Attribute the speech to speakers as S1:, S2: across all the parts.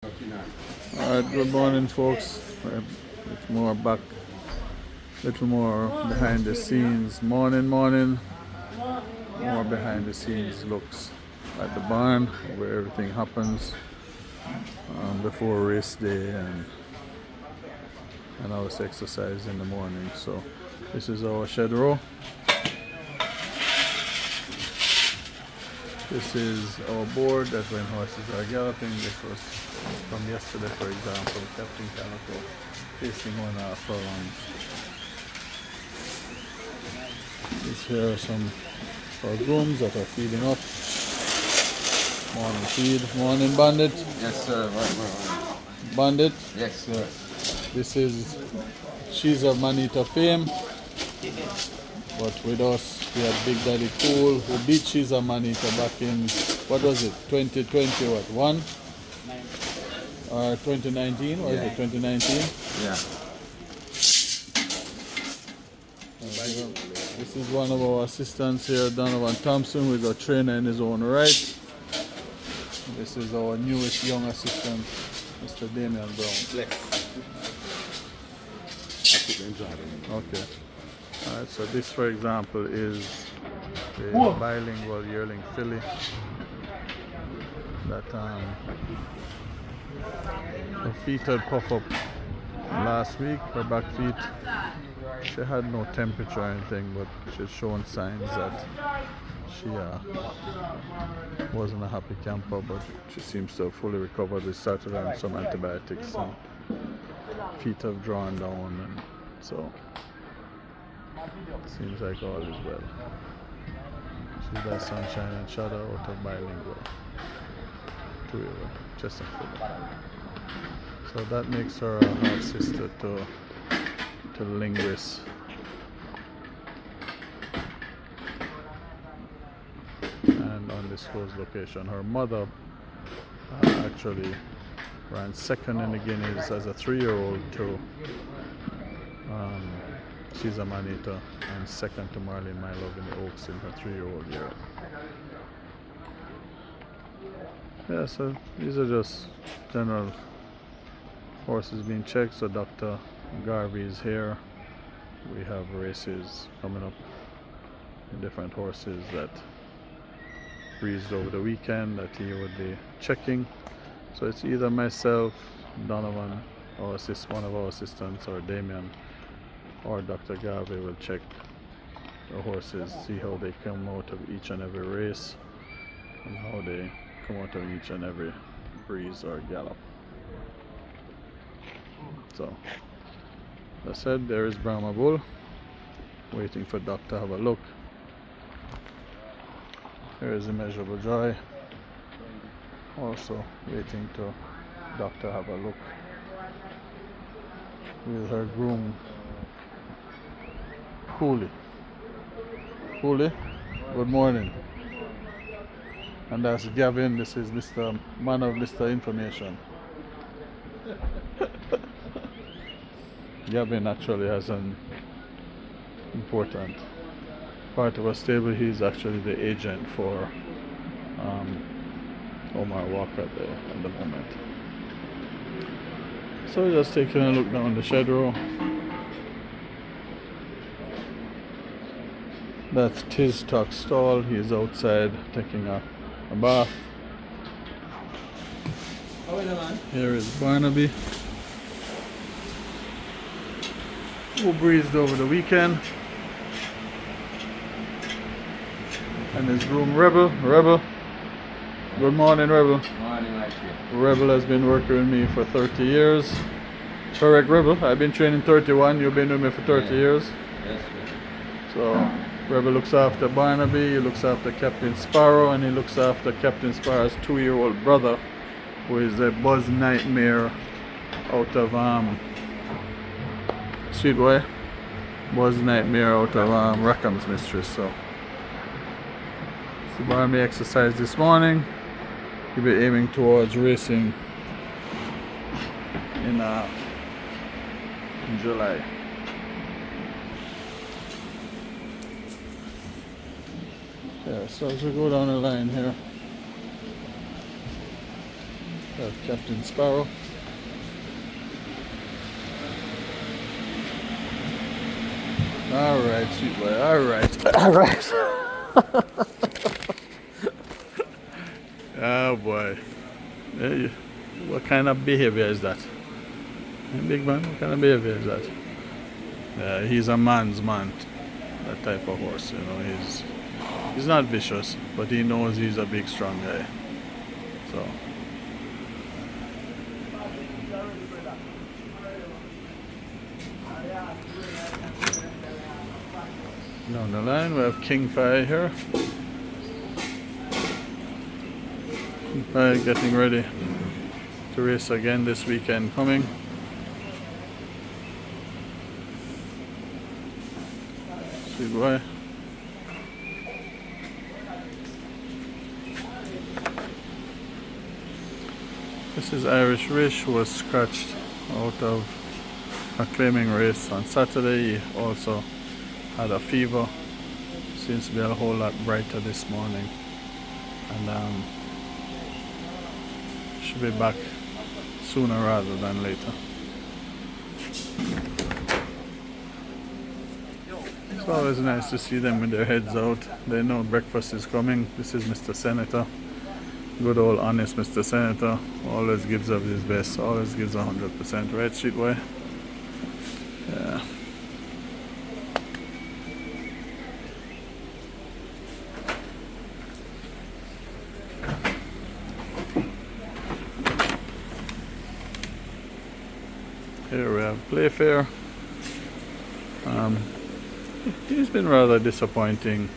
S1: Alright, good morning folks. It's more back, little more behind the scenes. Morning, more behind the scenes looks at the barn where everything happens before race day and our exercise in the morning. So this is our shed row. This is our board that when horses are galloping. This was from yesterday, for example, Captain Calico facing 1.5 furlongs. These here are some our grooms that are feeding up. Morning feed. Morning bandit.
S2: Yes, sir. Right.
S1: Bandit.
S2: Yes, sir.
S1: This is CHASER Manita fame. But with us, we had Big Daddy Cool who beat CHASER Manita back in, what was it, 2020, what, 1? Or 2019, or is it 2019?
S2: Yeah.
S1: This is one of our assistants here, Donovan Thompson, who is a trainer in his own right. This is our newest young assistant, Mr. Damian Brown. Okay. Alright, so this, for example, is the bilingual yearling filly that her feet had puffed up last week, her back feet. She had no temperature or anything, but she's showing signs that she wasn't a happy camper, but she seems to have fully recovered. We started on some antibiotics and feet have drawn down, and so seems like all is well. She's by Sunshine and Shadow out of bilingual 2-year-old Chestnut filly. So that makes her a half sister to Linguist. And undisclosed location. Her mother actually ran second in the Guineas as a 3-year-old to CHASER Manita, and second to Marlene My Love in the Oaks in her 3-year-old year. Yeah, so these are just general horses being checked. So Dr. Garvey is here. We have races coming up in different horses that breezed over the weekend that he would be checking. So it's either myself, Donovan, or one of our assistants, or Damien, or Dr. Garvey will check the horses, see how they come out of each and every race and how they come out of each and every breeze or gallop. So, as I said, there is Brahma Bull waiting for Doc to have a look. Here is Immeasurable Joy, also waiting to Doc to have a look with her groom Cooley. Cooley, good morning. And that's Gavin. This is Mr. Man of Mr. Information. Gavin actually has an important part of our stable. He's actually the agent for Omar Walker at the moment. So we're just taking a look down the shed row. That's TIZ TOK stall. He's outside taking a bath. Here is Barnaby, who breezed over the weekend, and his groom Rebel. Good morning, Rebel.
S2: Morning,
S1: Rebel has been working with me for 30 years. Correct, Rebel? I've been training 31. You've been with me for 30 years.
S2: Yes, sir.
S1: So Rebel looks after Barnaby, he looks after Captain Sparrow, and he looks after Captain Sparrow's 2-year-old brother, who is a Buzz Nightmare out of Sweetway. Buzz Nightmare out of Rackham's Mistress. So Barnaby exercised this morning. He'll be aiming towards racing in July. Yeah, so as we go down the line here, Captain Sparrow. Alright, sweet boy, alright. Alright. Oh boy. Hey, what kind of behavior is that? Hey, big man, what kind of behavior is that? He's a man's man. That type of horse, you know. He's not vicious, but he knows he's a big, strong guy. So. Down the line, we have King Pie here. King Pie getting ready to race again this weekend coming. Sweet boy. This is Irish Rish, who was scratched out of a claiming race on Saturday. He also had a fever. Seems to be a whole lot brighter this morning, and should be back sooner rather than later. It's always nice to see them with their heads out. They know breakfast is coming. This is Mr. Senator. Good old honest Mr. Senator. Always gives up his best. Always gives 100%. Right, street boy? Yeah. Here we have Playfair. He's been rather disappointing.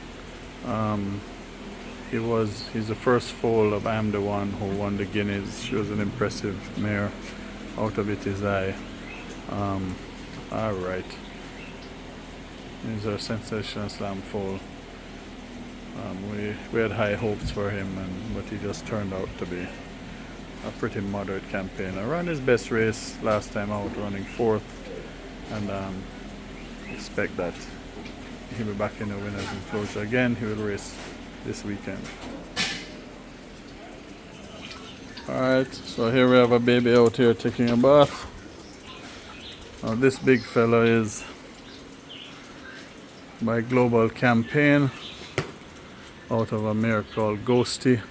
S1: He's the first foal of I'm the One who won the Guineas. She was an impressive mare out of TIZ. Alright. He's our sensational slam foal. We had high hopes for him, but he just turned out to be a pretty moderate campaigner. Ran his best race last time out, running 4th, and expect that he'll be back in the winners enclosure again. He will race this weekend. Alright, so here we have a baby out here taking a bath. Now this big fella is by Global Campaign, out of a mare called Ghosty.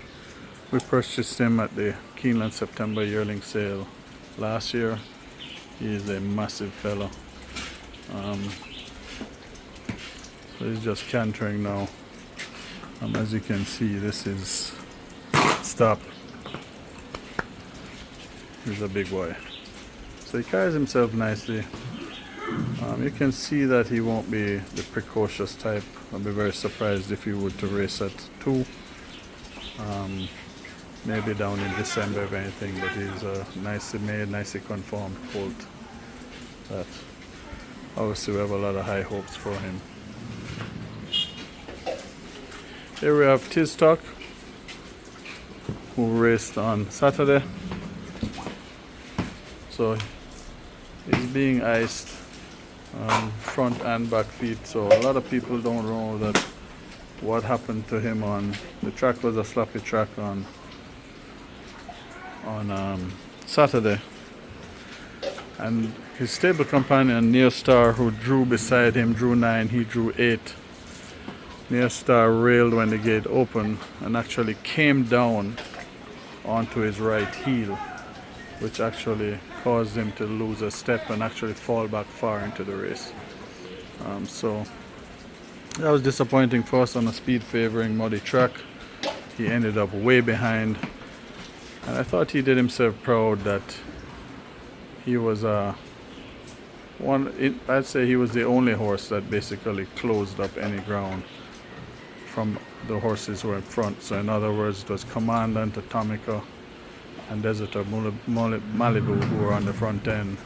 S1: We purchased him at the Keeneland September yearling sale last year. He is a massive fella. So he's just cantering now. As you can see, this is stop. He's a big boy. So he carries himself nicely. You can see that he won't be the precocious type. I'll be very surprised if he would to race at 2. Maybe down in December if anything, but he's a nicely made, nicely conformed colt. That obviously we have a lot of high hopes for him. Here we have TOK, who raced on Saturday. So he's being iced front and back feet, so a lot of people don't know that what happened to him on the track was a sloppy track on Saturday, and his stable companion Near Star, who drew beside him, drew 9, he drew 8. Near Star railed when the gate opened and actually came down onto his right heel, which actually caused him to lose a step and actually fall back far into the race. So that was disappointing for us on a speed favoring muddy track. He ended up way behind, and I thought he did himself proud that he was I'd say he was the only horse that basically closed up any ground from the horses who were in front. So in other words, it was Commandant, Atomica, and Desert of Malibu who were on the front end.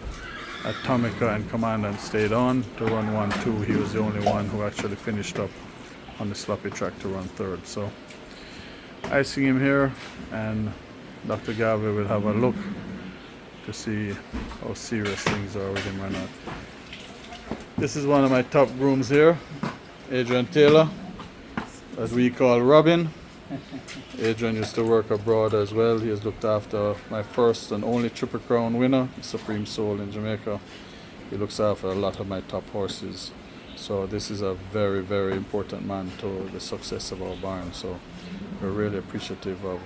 S1: Atomica and Commandant stayed on to run 1-2. He was the only one who actually finished up on the sloppy track to run 3rd. So icing him here, and Dr. Garvey will have a look to see how serious things are with him or not. This is one of my top grooms here, Adrian Taylor, as we call Robin. Adrian used to work abroad as well. He has looked after my first and only Triple Crown winner, Supreme Soul in Jamaica. He looks after a lot of my top horses. So this is a very, very important man to the success of our barn. So we're really appreciative of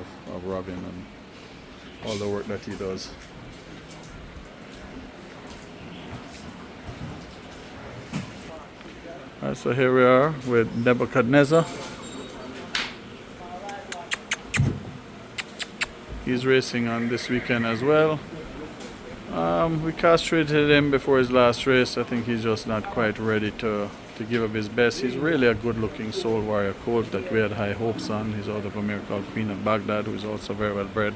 S1: Robin and all the work that he does. Alright, so here we are with Nebuchadnezzar. He's racing on this weekend as well. We castrated him before his last race. I think he's just not quite ready to give up his best. He's really a good looking soul warrior colt that we had high hopes on. He's out of a mare called Queen of Baghdad, who is also very well bred.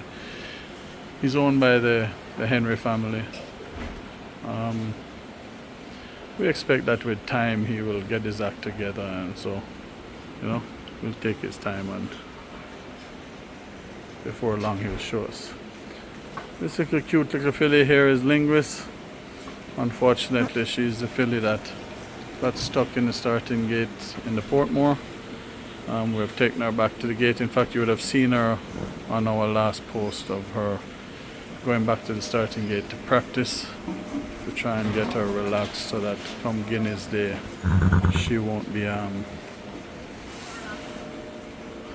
S1: He's owned by the Henry family. We expect that with time he will get his act together, and so, you know, we'll take his time, and before long he'll show us. This little cute little filly here is Linguist. Unfortunately, she's the filly that got stuck in the starting gate in the Portmore. We've taken her back to the gate. In fact, you would have seen her on our last post of her going back to the starting gate to practice, to try and get her relaxed so that come Guinea's Day she won't be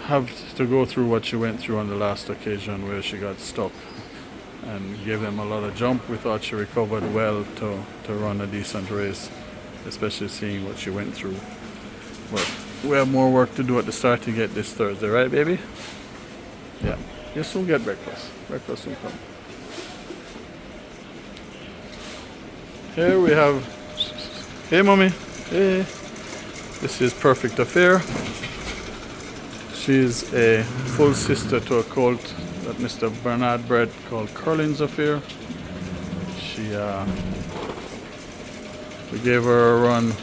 S1: have to go through what she went through on the last occasion where she got stuck and gave them a lot of jump. We thought she recovered well to run a decent race, especially seeing what she went through. But we have more work to do at the starting gate this Thursday, right baby? Yeah, you'll soon get breakfast. Breakfast will come. Here we have, hey mommy, hey. This is Perfect Affair. She's a full sister to a colt that Mr. Bernard bred called Curlin's Affair. We gave her a run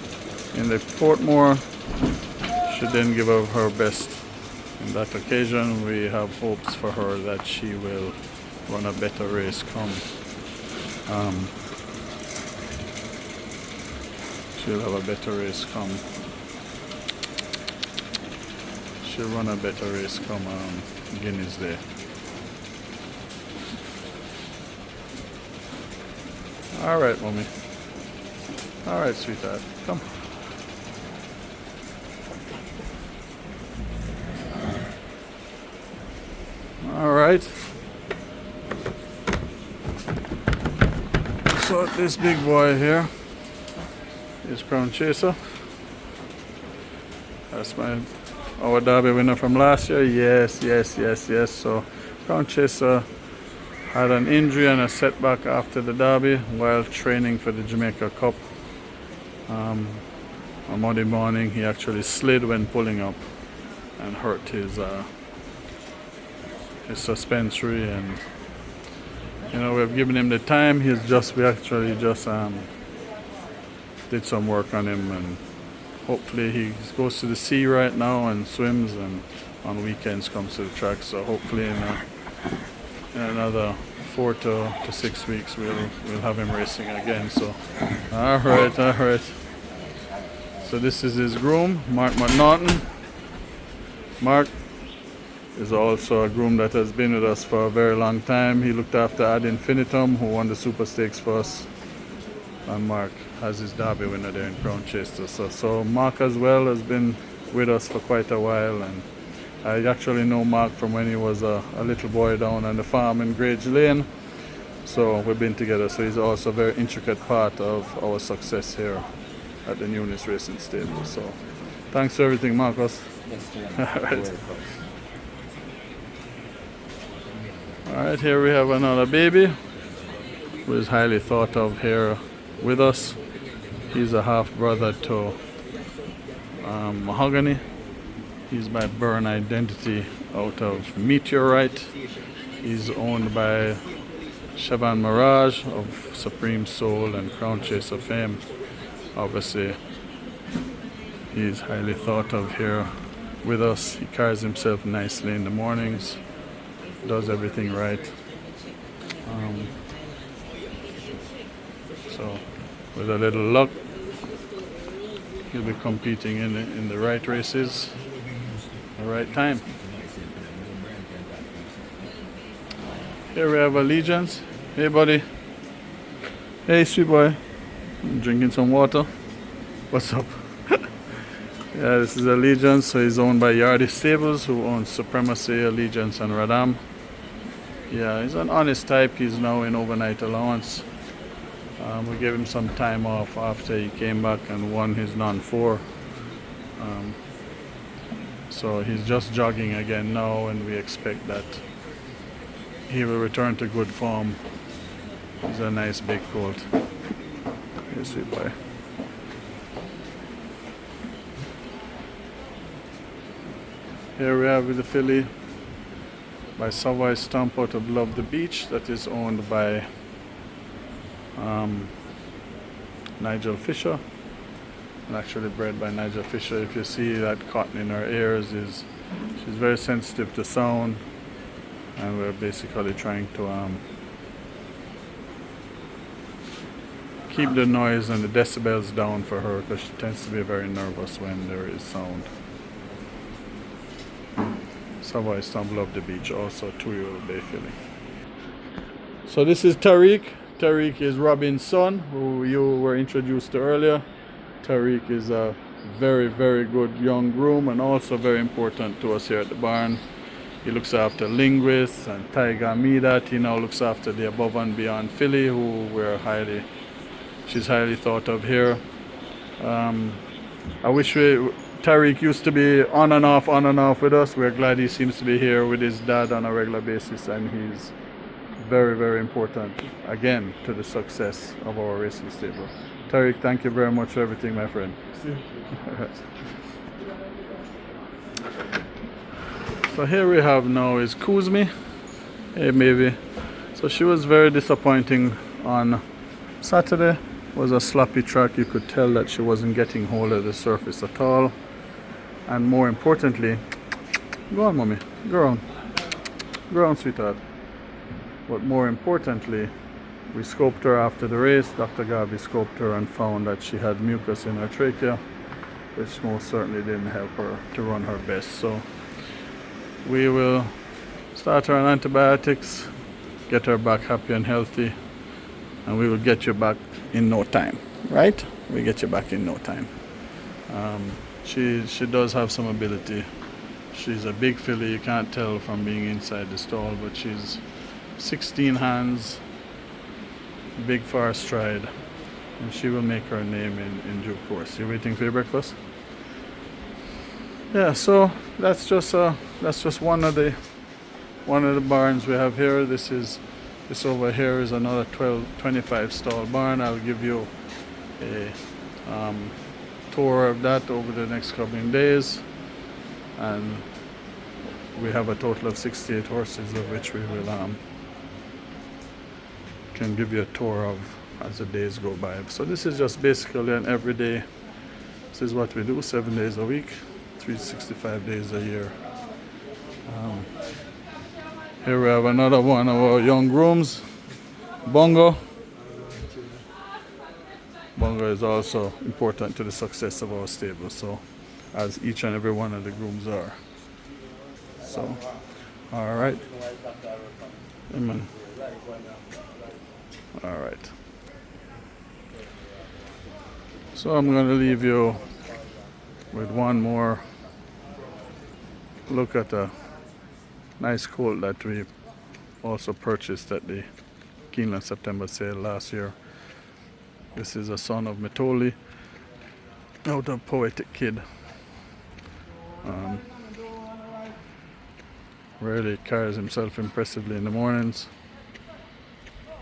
S1: in the Portmore. She didn't give up her best in that occasion. We have hopes for her that she will run a better race come. She'll have a better race come. She'll run a better race come Guinea's Day. Alright, mommy. Alright, sweetheart. Come. Alright. So this big boy here is Crown Chaser. That's our Derby winner from last year. Yes. So Crown Chaser had an injury and a setback after the Derby while training for the Jamaica Cup. On Monday morning he actually slid when pulling up and hurt his suspensory, and you know, we've given him the time. We actually just did some work on him, and hopefully he goes to the sea right now and swims, and on weekends comes to the track. So hopefully in another 4 to 6 weeks we'll have him racing again. So all right. So this is his groom, Mark McNaughton. Mark is also a groom that has been with us for a very long time. He looked after Ad Infinitum, who won the Super Stakes for us, and Mark has his Derby winner there in Crown Chaser. So Mark as well has been with us for quite a while, and I actually know Mark from when he was a little boy down on the farm in Grange Lane. So we've been together. So he's also a very intricate part of our success here at the Newness Racing Stable. So thanks for everything, Marcus.
S2: Yes,
S1: Alright, here we have another baby who is highly thought of here with us. He's a half brother to Mahogany. He's by Burn Identity out of Meteorite. He's owned by Shaban Mirage of Supreme Soul and Crown Chaser fame. Obviously, he's highly thought of here with us. He carries himself nicely in the mornings, does everything right. So with a little luck, he'll be competing in the right races, the right time. Here we have Allegiance. Hey buddy. Hey sweet boy. I'm drinking some water. What's up? Yeah, this is Allegiance, so he's owned by Yardy Stables, who owns Supremacy, Allegiance, and Radam. Yeah, he's an honest type. He's now in overnight allowance. We gave him some time off after he came back and won his non-4. So he's just jogging again now, and we expect that he will return to good form. He's a nice big colt. Yes, sweet boy. Here we have the filly by Savoy Stamp out of Love the Beach, that is owned by Nigel Fisher, and actually bred by Nigel Fisher. If you see that cotton in her ears, she's very sensitive to sound, and we're basically trying to keep the noise and the decibels down for her, because she tends to be very nervous when there is sound. Savoy Stamp Love the Beach, also 2-year-old bay filly. So this is Tariq. Tariq is Robin's son, who you were introduced to earlier. Tariq is a very, very good young groom, and also very important to us here at the barn. He looks after Linguist and Tiger Midat. He now looks after the Above and Beyond filly, who she's highly thought of here. I wish Tariq used to be on and off with us. We're glad he seems to be here with his dad on a regular basis, and he's very, very important again to the success of our racing stable. Tariq, thank you very much for everything, my friend. So here we have now is Kuzmi. Hey maybe. So she was very disappointing on Saturday. It was a sloppy track. You could tell that she wasn't getting hold of the surface at all. And more importantly, go on mommy, go on sweetheart. But more importantly, we scoped her after the race. Dr. Garvey scoped her and found that she had mucus in her trachea, which most certainly didn't help her to run her best. So we will start her on antibiotics, get her back happy and healthy, and we will get you back in no time, right? We get you back in no time. She does have some ability. She's a big filly. You can't tell from being inside the stall, but she's 16 hands, big far stride, and she will make her name in due course. You waiting for your breakfast? Yeah, so that's just one of the barns we have here. This over here is another 25 stall barn. I'll give you a tour of that over the next couple of days, and we have a total of 68 horses, of which we will can give you a tour of as the days go by. So this is just basically an everyday. This is what we do 7 days a week, 365 days a year. Here we have another one of our young grooms, Bongo. Bongo is also important to the success of our stable, so as each and every one of the grooms are. So, all right. Amen. All right. So I'm going to leave you with one more look at a nice colt that we also purchased at the Keeneland September sale last year. This is a son of Mitoli, out of Poetic Kid. Really carries himself impressively in the mornings,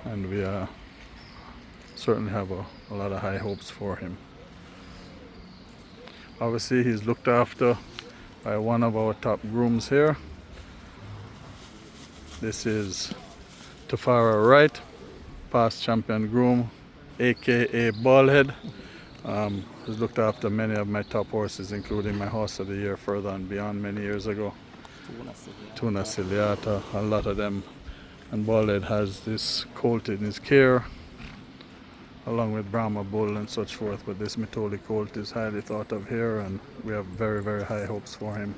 S1: and we certainly have a lot of high hopes for him. Obviously he's looked after by one of our top grooms here. This is Tafara Wright, past champion groom, aka Ballhead. Has looked after many of my top horses, including my horse of the year Further and Beyond many years ago, Tuna Ciliata, a lot of them. And Ballhead has this colt in his care, along with Brahma Bull and such forth, but this Mitoli colt is highly thought of here, and we have very, very high hopes for him.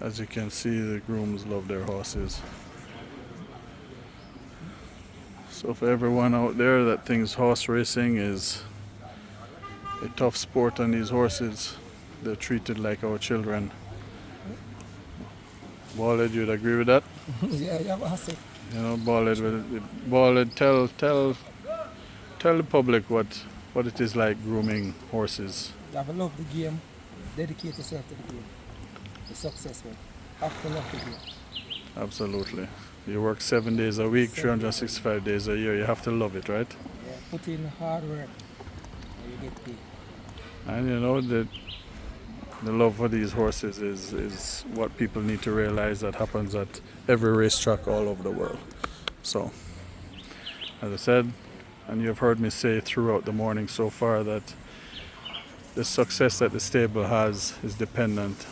S1: As you can see, the grooms love their horses. So for everyone out there that thinks horse racing is a tough sport on these horses, they're treated like our children. Ballhead, you'd agree with that?
S3: Yeah, I see.
S1: You know, Ballhead, tell the public what it is like grooming horses.
S3: You have to love the game, dedicate yourself to the game. The success, man. Have to love the game.
S1: Absolutely. You work 7 days a week, 365 days a year. You have to love it, right?
S3: Yeah, put in hard work and you get paid.
S1: And you know that the love for these horses is what people need to realize that happens at every racetrack all over the world. So, as I said, and you've heard me say throughout the morning so far, that the success that the stable has is dependent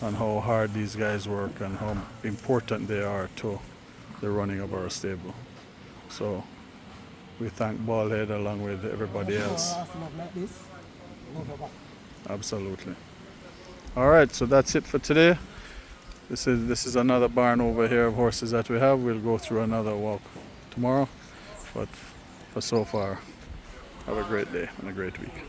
S1: on how hard these guys work and how important they are to the running of our stable. So we thank Ballhead along with everybody else.
S3: Like this,
S1: Absolutely. All right, so that's it for today. This is another barn over here of horses that we have. We'll go through another walk tomorrow, but for so far, have a great day and a great week.